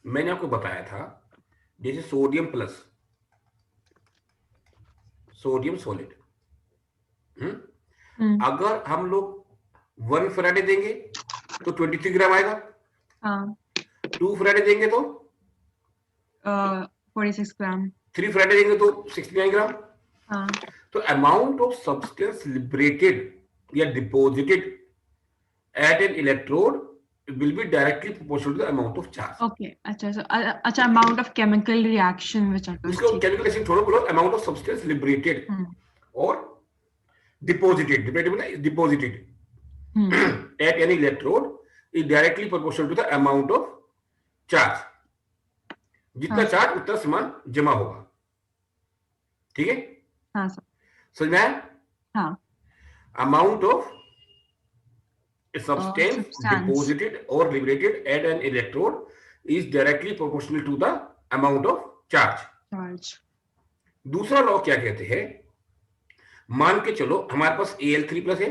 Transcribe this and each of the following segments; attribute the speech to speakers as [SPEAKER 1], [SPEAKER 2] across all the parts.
[SPEAKER 1] मैंने आपको बताया था जैसे सोडियम प्लस सोडियम सॉलिड, अगर हम लोग 1 फैराडे देंगे तो 23 ग्राम आएगा।
[SPEAKER 2] हाँ
[SPEAKER 1] 2 फैराडे देंगे तो
[SPEAKER 2] 46 ग्राम।
[SPEAKER 1] 3 फैराडे देंगे तो 69 ग्राम।
[SPEAKER 2] हाँ
[SPEAKER 1] तो अमाउंट ऑफ सब्सटेंस लिबरेटेड या deposited at an electrode will be directly proportional to the amount of charge.
[SPEAKER 2] Okay, अच्छा amount of chemical reaction which occurs.
[SPEAKER 1] उसको chemical reaction छोड़ो, बोलो amount of substance liberated or deposited at any electrode is directly proportional to the amount of charge. जितना charge उतना समान जमा होगा, ठीक है?
[SPEAKER 2] हाँ सर।
[SPEAKER 1] समझ में आया?
[SPEAKER 2] हाँ।
[SPEAKER 1] Amount of a substance deposited or liberated at an electrode is directly proportional to the amount of charge. दूसरा लॉ क्या कहते हैं? मान के चलो हमारे पास Al3 प्लस है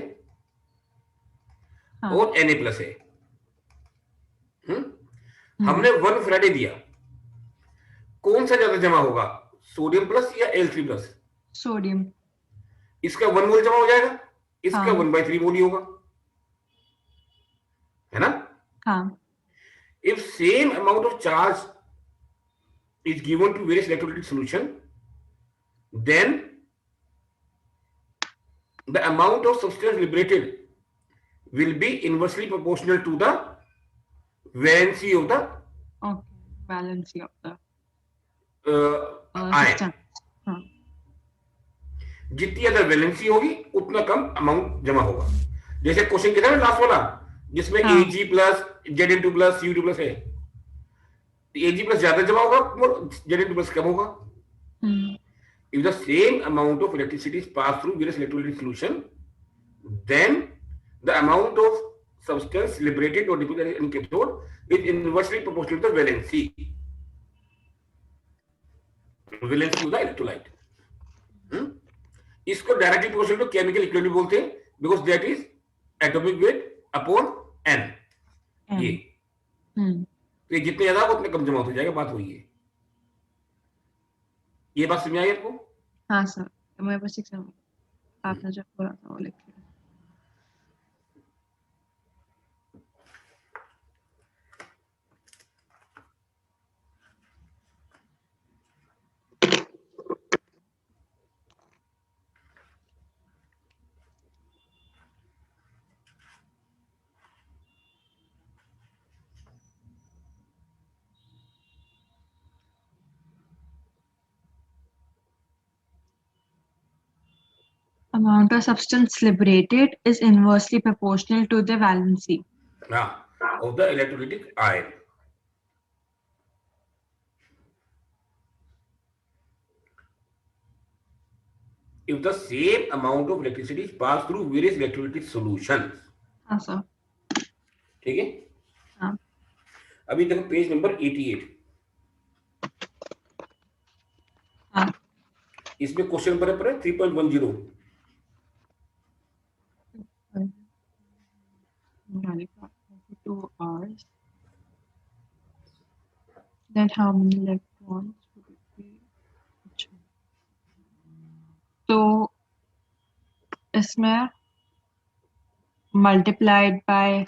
[SPEAKER 1] और Na प्लस है। हमने 1 फैराडे दिया, कौन सा ज्यादा जमा होगा, सोडियम प्लस या Al3 प्लस?
[SPEAKER 2] सोडियम।
[SPEAKER 1] इसका 1 मोल जमा हो जाएगा, इसका 1/3 मोल ही होगा, है ना?
[SPEAKER 2] हाँ।
[SPEAKER 1] If same amount of charge is given to various electrolytic solution, then the amount of substance liberated will be inversely proportional to the valency of the
[SPEAKER 2] valency of the
[SPEAKER 1] ion. जितनी ज्यादा वैलेंसी होगी उतना कम amount जमा होगा। जैसे question किया था ना लास्ट वाला, जिसमें Ag plus Zn2 plus Cu2 plus है, Ag प्लस ज्यादा जमा होगा, Zn2 प्लस कम होगा। If the same amount of electricity is passed through various electrolytic solution, then the amount of substance liberated or deposited in cathode is inversely proportional to the valency of the electrolyte. इसको directly proportional to chemical equivalent बोलते हैं, because that is atomic weight upon n. ये जितने ज्यादा उतने कम जमा हो जाएगा, बात वही है। ये बात समझ आई आपको?
[SPEAKER 2] हाँ सर, मैं बस एग्जाम आपने जो बोला था वो लिख लिया। Amount of substance liberated is inversely proportional to the valency
[SPEAKER 1] of the electrolytic ion. If the same amount of electricity is passed through various electrolytic solutions.
[SPEAKER 2] हाँ सर।
[SPEAKER 1] ठीक है?
[SPEAKER 2] हाँ।
[SPEAKER 1] अभी देखो पेज नंबर 88।
[SPEAKER 2] हाँ।
[SPEAKER 1] इसमें क्वेश्चन नंबर है 3.10।
[SPEAKER 2] $2 hours. Then how many electrons would it be? तो इसमें multiplied by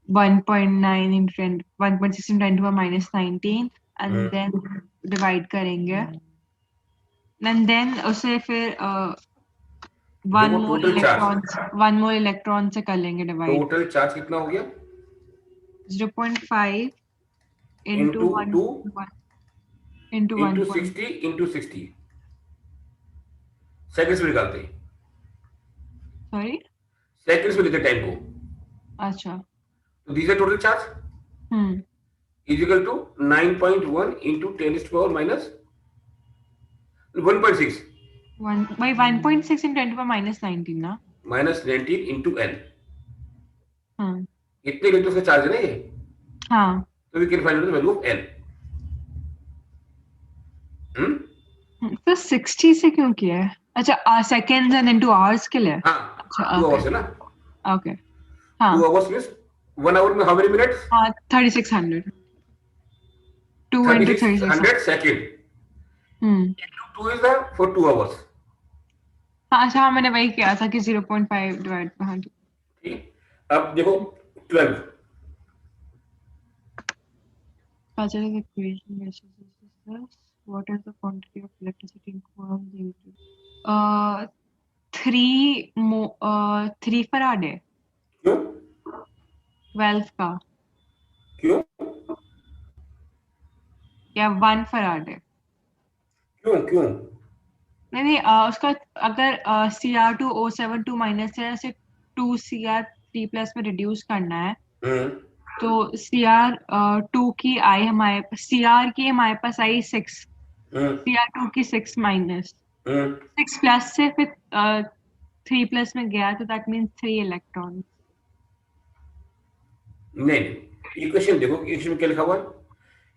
[SPEAKER 2] 1.9 into 10, 1.6 into 10 to the minus 19 and then divide करेंगे and then उसे फिर one more electron से कर लेंगे divide।
[SPEAKER 1] टोटल चार्ज कितना हो गया?
[SPEAKER 2] 0.5 into 1 into
[SPEAKER 1] 60 into 60 सेकंड्स में निकालते हैं।
[SPEAKER 2] सॉरी,
[SPEAKER 1] सेकंड्स में लेते टाइम को।
[SPEAKER 2] अच्छा,
[SPEAKER 1] तो this is total charge is equal to 9.1 into 10 to the power minus 1.6
[SPEAKER 2] by 1.6 into 10 to the minus 19 ना,
[SPEAKER 1] minus 19 into n। इतने इलेक्ट्रॉन्स का चार्ज है ना ये।
[SPEAKER 2] हाँ,
[SPEAKER 1] तो we can find out the value of n।
[SPEAKER 2] तो 60 से क्यों किया है? अच्छा, सेकंड्स एंड इनटू आवर्स के लिए।
[SPEAKER 1] हाँ,
[SPEAKER 2] अच्छा,
[SPEAKER 1] 2 आवर्स है ना।
[SPEAKER 2] ओके, हाँ,
[SPEAKER 1] 2 आवर्स मींस 1 आवर में हाउ मेनी मिनट्स?
[SPEAKER 2] हाँ, 3600। 2 into 36.
[SPEAKER 1] 100 second. Into 2 is the for 2 hours.
[SPEAKER 2] हाँ अच्छा, मैंने वही किया था कि 0.5 डिवाइड। हाँ
[SPEAKER 1] ठीक, अब देखो 12.
[SPEAKER 2] Quadratic equation is this. What is the quantity of electricity in coulombs used? 3 Faraday.
[SPEAKER 1] क्यों
[SPEAKER 2] 12 का
[SPEAKER 1] क्यों
[SPEAKER 2] या 1 फराडे।
[SPEAKER 1] क्यों क्यों
[SPEAKER 2] नहीं नहीं, उसका अगर Cr2O72 माइनस है, ऐसे 2Cr3 प्लस में रिड्यूस करना है, तो Cr2 की आई हमारे Cr की हमारे पास आई 6, Cr2 की 6 माइनस 6 प्लस से फिर 3 प्लस में गया, तो दैट मीन्स 3 इलेक्ट्रॉन।
[SPEAKER 1] नहीं, इक्वेशन देखो, इक्वेशन में क्या लिखा हुआ है?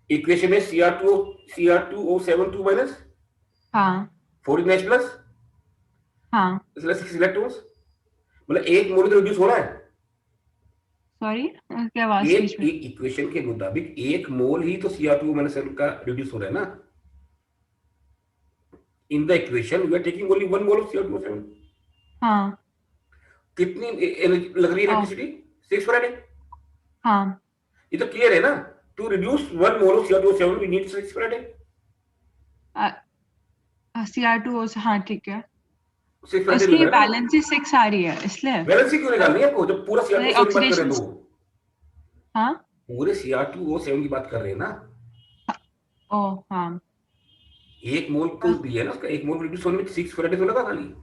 [SPEAKER 1] इक्वेशन में Cr2O72 माइनस
[SPEAKER 2] हाँ
[SPEAKER 1] 14H प्लस
[SPEAKER 2] हाँ,
[SPEAKER 1] इसलिए 6 इलेक्ट्रॉन्स, मतलब एक मोल तो रिड्यूस हो रहा है।
[SPEAKER 2] सॉरी क्या आवाज
[SPEAKER 1] एक
[SPEAKER 2] बीच में।
[SPEAKER 1] इक्वेशन के मुताबिक एक मोल ही तो Cr2 माइनस का रिड्यूस हो रहा है ना। In the equation we are taking only 1 mole of Cr2O7।
[SPEAKER 2] हाँ
[SPEAKER 1] कितनी लग रही है इलेक्ट्रिसिटी? 6 फैराडे।
[SPEAKER 2] हाँ,
[SPEAKER 1] ये तो क्लियर है ना, to reduce 1 mole of Cr2O7 we need 6 faraday.
[SPEAKER 2] Cr2O से, हाँ ठीक है,
[SPEAKER 1] 6 फैराडे लग
[SPEAKER 2] उसकी
[SPEAKER 1] रहा है ना।
[SPEAKER 2] बैलेंस ही 6 आ रही है इसलिए।
[SPEAKER 1] बैलेंस क्यों निकालनी है आपको जब पूरा Cr2O7 की बात कर रहे हैं? तो
[SPEAKER 2] हाँ
[SPEAKER 1] पूरे Cr2O7 की बात कर रहे हैं ना।
[SPEAKER 2] ओ हाँ,
[SPEAKER 1] एक मोल तो दिया है ना उसका, एक मोल रिड्यूस होने में 6 फैराडे तो लगा खाली,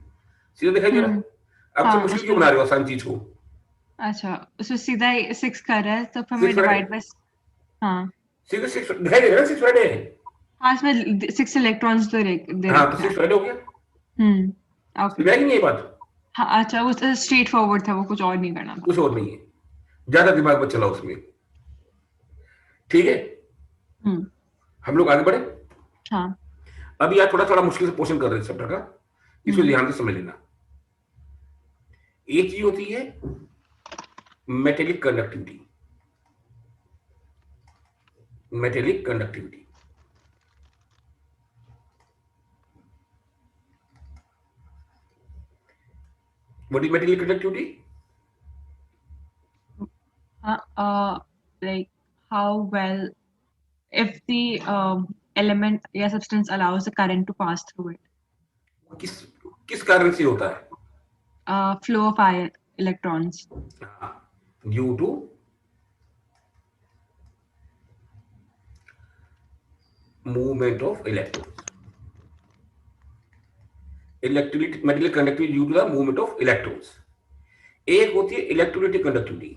[SPEAKER 1] सीधा दिखाई दे रहा है। अब से
[SPEAKER 2] हाँ
[SPEAKER 1] मुश्किल क्यों
[SPEAKER 2] उसमें,
[SPEAKER 1] बना रहे हो आसान चीज को?
[SPEAKER 2] अच्छा उसमें सीधा 6 कर रहा है, तो फिर
[SPEAKER 1] 6
[SPEAKER 2] मैं
[SPEAKER 1] फैराडे
[SPEAKER 2] डिवाइड बाय, हाँ
[SPEAKER 1] सीधे 6 दिखाई दे रहा है ना, 6 फैराडे है।
[SPEAKER 2] हाँ, इसमें 6 इलेक्ट्रॉन्स तो दे
[SPEAKER 1] हाँ तो
[SPEAKER 2] रखा
[SPEAKER 1] 6
[SPEAKER 2] है।
[SPEAKER 1] फैराडे हो गया।
[SPEAKER 2] ओके।
[SPEAKER 1] समझ आई नहीं ये बात?
[SPEAKER 2] हाँ अच्छा, वो स्ट्रेट फॉरवर्ड था, वो कुछ और नहीं करना था।
[SPEAKER 1] कुछ और नहीं है, ज्यादा दिमाग मत चलाओ उसमें, ठीक है।
[SPEAKER 2] हम्म
[SPEAKER 1] हम लोग आगे बढ़े।
[SPEAKER 2] हाँ
[SPEAKER 1] अभी यार थोड़ा थोड़ा मुश्किल से पोर्शन कर रहे हैं चैप्टर का, इसको ध्यान से समझ लेना। एक चीज होती है metallic conductivity, metallic conductivity. What is metallic conductivity?
[SPEAKER 2] हाँ, like how well if the element या substance allows the current to pass through it.
[SPEAKER 1] किस किस कारण से होता है?
[SPEAKER 2] Flow of electrons.
[SPEAKER 1] Due to movement of electrons. Electrolytic metallic conductivity due to the movement of electrons. एक होती है electrolytic conductivity,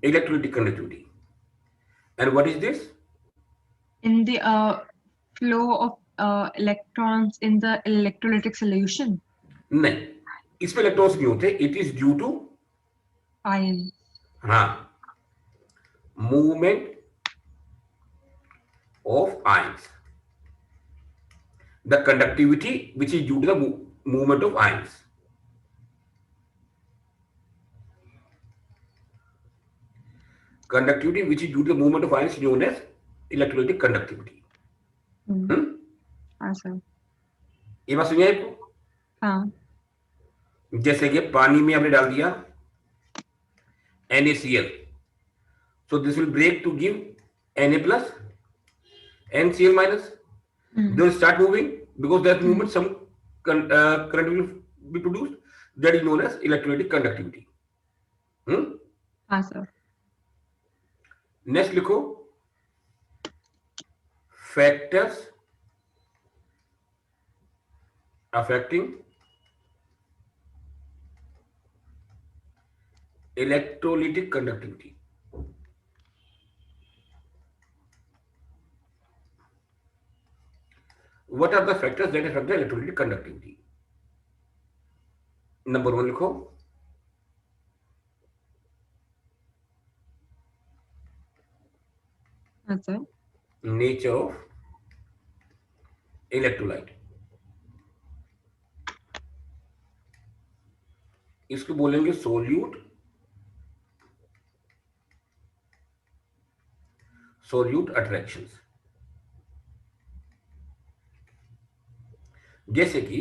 [SPEAKER 1] electrolytic conductivity. And what is this?
[SPEAKER 2] In the flow of electrons in the electrolytic solution.
[SPEAKER 1] नहीं, इसमें electrons नहीं होते, it is due to
[SPEAKER 2] Ion.
[SPEAKER 1] हाँ movement of ions, the conductivity which is due to the movement of ions. Conductivity which is due to the movement of ions known as electrolytic conductivity.
[SPEAKER 2] हाँ sir.
[SPEAKER 1] ये बात सुनिए आपको?
[SPEAKER 2] हाँ।
[SPEAKER 1] जैसे कि पानी में आपने डाल दिया NaCl, so this will break to give Na plus NCl minus. They will start moving because that movement some current will be produced, that is known as electrolytic conductivity.
[SPEAKER 2] हाँ सर।
[SPEAKER 1] नेक्स्ट लिखो factors affecting electrolytic conductivity. What are the factors that affect the electrolytic conductivity? Number 1 लिखो
[SPEAKER 2] sir.
[SPEAKER 1] Nature of electrolyte. इसको बोलेंगे solute attractions. जैसे कि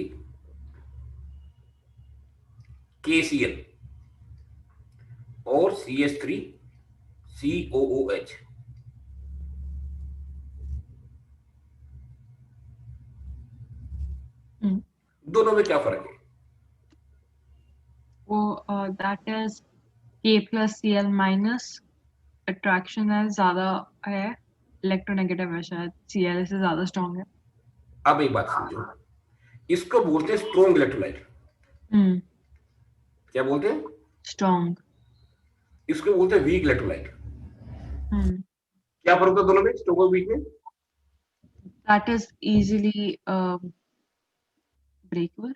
[SPEAKER 1] KCl और CH3COOH, दोनों में क्या फर्क है?
[SPEAKER 2] वो that is K plus Cl minus attraction है ज्यादा है, इलेक्ट्रोनेगेटिव है शायद, Cl से ज्यादा स्ट्रॉन्ग है।
[SPEAKER 1] अब एक बात समझो, इसको बोलते हैं स्ट्रॉन्ग इलेक्ट्रोलाइट। क्या बोलते हैं?
[SPEAKER 2] स्ट्रॉन्ग।
[SPEAKER 1] इसको बोलते हैं वीक इलेक्ट्रोलाइट। क्या फर्क होता है दोनों में, स्ट्रॉन्ग और वीक में?
[SPEAKER 2] That is easily breakable।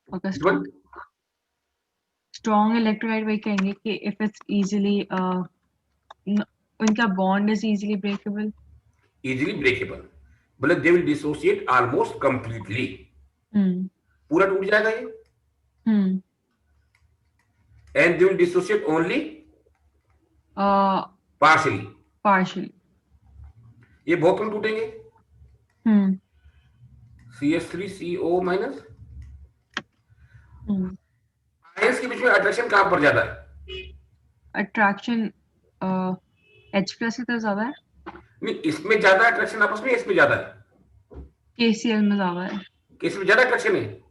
[SPEAKER 2] अगर
[SPEAKER 1] Different?
[SPEAKER 2] स्ट्रॉन्ग इलेक्ट्रोलाइट वही कहेंगे कि if it's easily उनका bond is easily breakable।
[SPEAKER 1] Easily breakable, मतलब they will dissociate almost completely, पूरा टूट जाएगा ये। And they will dissociate only partially, ये बहुत कम टूटेंगे। CH3CO minus. आयंस के बीच में अट्रैक्शन कहां पर ज्यादा है?
[SPEAKER 2] अट्रैक्शन H प्लस की तरफ ज्यादा है।
[SPEAKER 1] नहीं, इसमें ज्यादा अट्रैक्शन आपस में, इसमें ज्यादा है?
[SPEAKER 2] KCl में ज्यादा है।
[SPEAKER 1] किस में ज्यादा अट्रैक्शन है?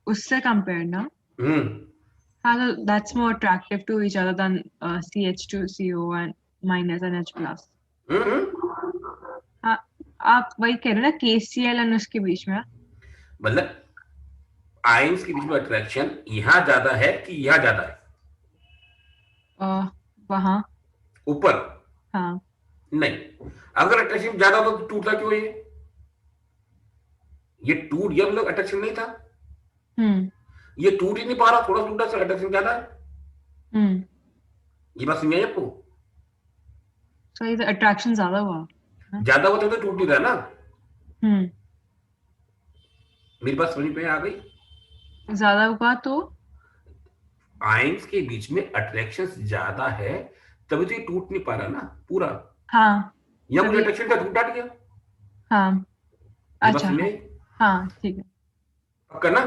[SPEAKER 2] उससे कंपेयर ना। हाँ, तो that's more attractive to each other than CH2CO and minus and H plus। हाँ, आप वही कह रहे हो ना, KCl और उसके बीच में।
[SPEAKER 1] मतलब आयंस के बीच में अट्रैक्शन यहां ज्यादा है कि यहां ज्यादा है?
[SPEAKER 2] वहां
[SPEAKER 1] ऊपर।
[SPEAKER 2] हाँ।
[SPEAKER 1] नहीं, अगर अट्रैक्शन ज्यादा होता तो टूटता क्यों ये टूट गया, मतलब अट्रैक्शन नहीं था। ये टूट ही नहीं पा रहा, थोड़ा टूटा, अट्रैक्शन ज्यादा है। ये बात समझ आई आपको?
[SPEAKER 2] तो ये अट्रैक्शन ज्यादा हुआ,
[SPEAKER 1] ज्यादा होता तो टूट नहीं रहा ना। मेरी बात समझ में आ गई?
[SPEAKER 2] ज्यादा हुआ तो
[SPEAKER 1] आयंस के बीच में अट्रैक्शन ज्यादा है, तभी तो ये टूट नहीं पा रहा ना पूरा।
[SPEAKER 2] हाँ,
[SPEAKER 1] यहाँ कुछ अट्रैक्शन का टूट गया।
[SPEAKER 2] हाँ, अच्छा, हाँ, ठीक है,
[SPEAKER 1] पक्का ना?